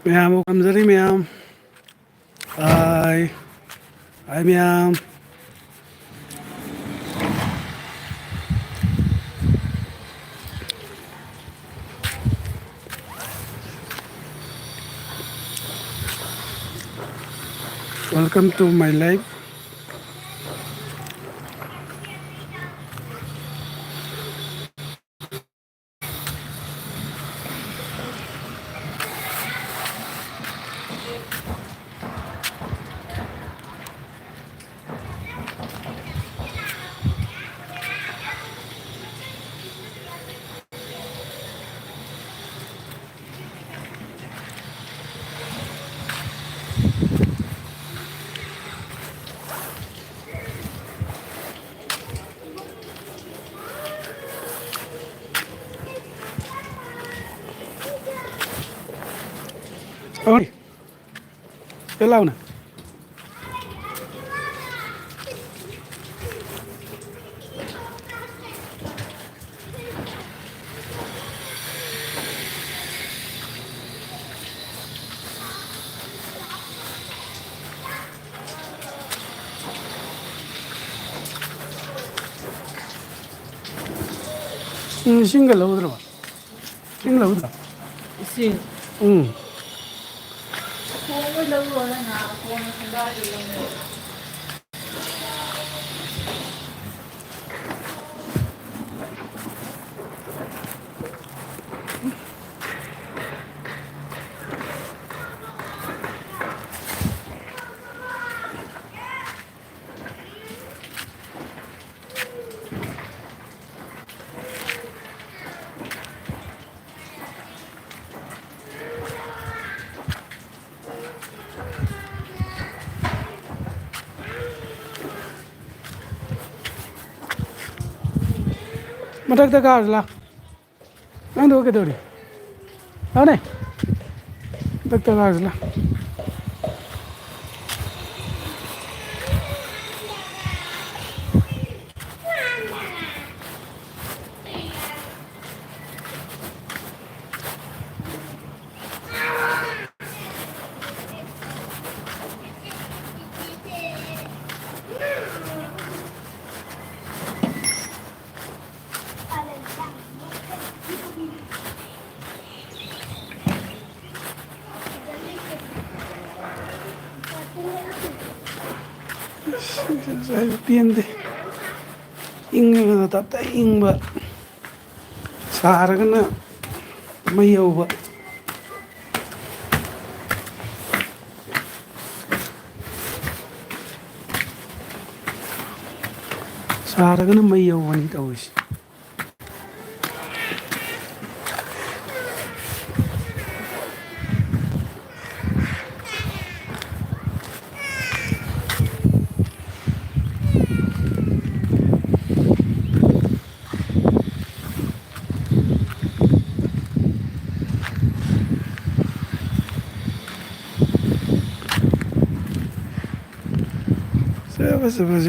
Ma'am, welcome ma'am. Hi. Hi ma'am. Welcome to my life. Ôi, cái lâu nè. Single lâu rồi. Single lâu rồi. Sim. Ừ. Không có lâu rồi hả? Không có ra được lâu rồi. Matak ka la. Nang do ke do ri. Đâu này? Matak ka la. Tiên đi. Ing là tập tại ing bợ. Xa ra cái nó mây yêu bợ. Xa ra cái nó mây yêu vani tàu. Se va a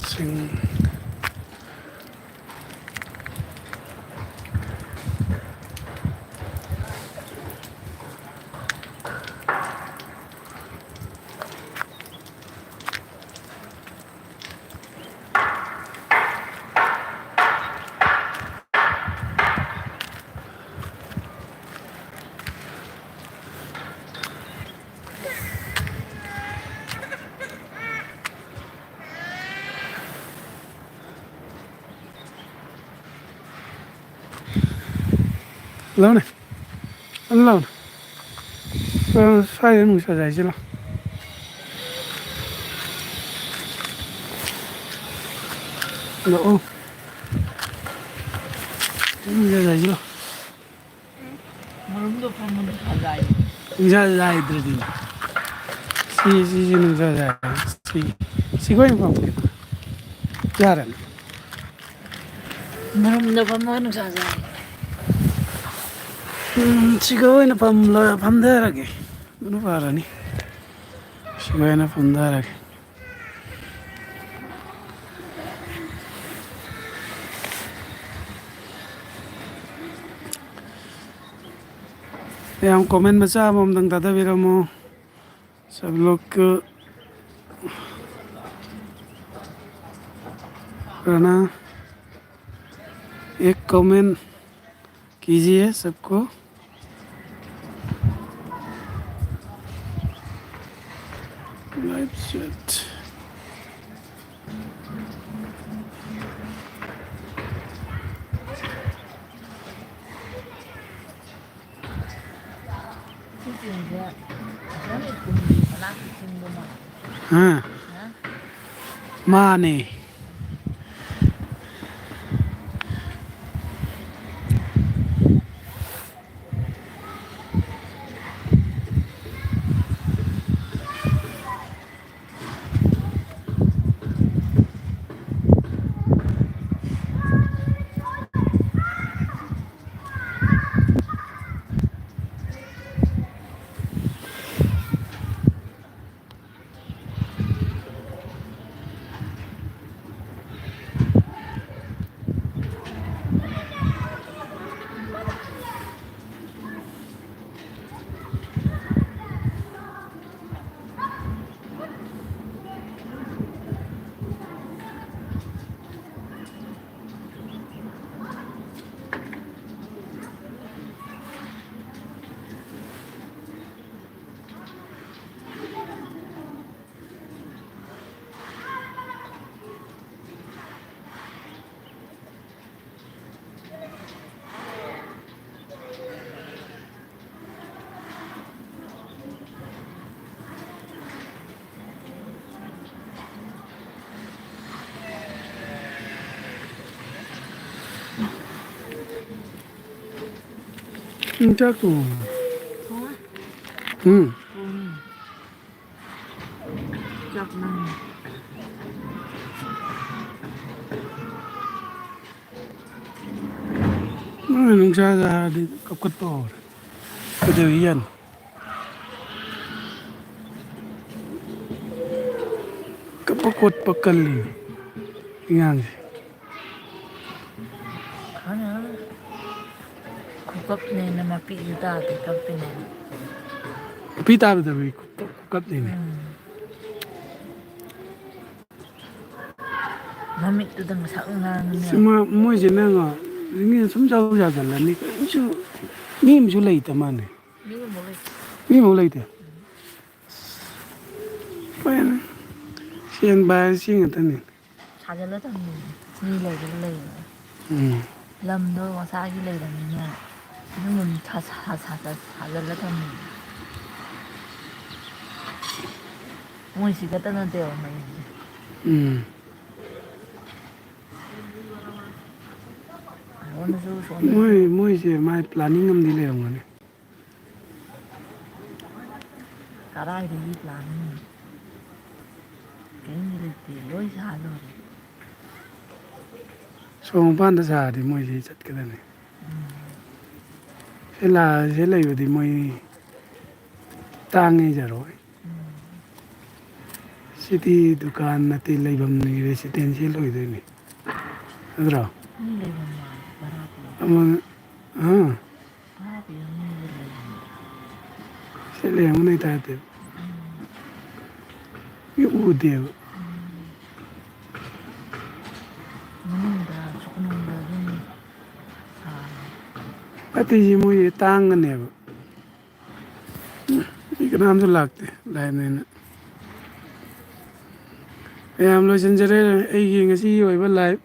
Sing. Lâu này. Ăn lâu này. Sai đến một sợi chứ nào. Lỗ. Ra dài chứ nào. Marunong pa mo na kagay. Ra dài rồi đi. Si nó ra dài. Si có không? Ra rồi. Marunong pa mo na kagay. Si có nó phẩm là phẩm thế là kì. Nó vào rồi nè. ꯁꯨꯃꯥꯏꯅ ꯐꯝꯊꯔꯒꯦ ꯌꯥꯝ comment ꯃꯆꯥ ꯑꯃꯃꯝꯗꯪ ꯊꯥꯗꯕꯤꯔꯝꯃꯣ सब लोग को रहना एक comment कीजिए सबको लाइव चैट ꯁꯤꯁꯤꯡꯁꯦ ꯅꯪꯒꯤ ꯀꯨꯝ ꯃꯅꯥꯛꯀꯤ ꯆꯤꯡꯗꯨꯃ हाँ माने chắc rồi thôi chọc này nó nung ra ra đi cấp cất to cái điều yên cấp cột bậc cần lì ngang gì 하나 국밥내는 맛비다 대값이네 pita bây giờ bị cấp gì này mamị tự đừng sẵn ngang nhưng mà mỗi chuyện này ngờ như sống sâu ra dần là đi cũng chưa mìm chú lấy tầm ăn này 이거 뭐래 mìm không lấy được quen xiên ba xiên người ta này 사절로 담는 니 레 람도 와사기 레라니냐 이놈은 사절로 담는 무엇이가 떠나대요 어느 수 mỗi chuyện mai planning ngâm đi liền rồi này 까라이 리 라는 괜히 때 로이 사로 xong ban đã già thì mỗi gì chặt cái này sẽ lấy vào thì mỗi tang ngay giờ rồi city dukaan na ti lấy bầm này residential rồi đấy này được rồi 니 레가 바라고 ama 바라고 니 레가 sẽ lấy cái này ta được cái ưu điều 누군가 조금인가 좀 cái gì mỗi tang cái này cái nam cho lạc đấy lại này nè em lo chân chơi đây ai gì cái gì vậy bên lại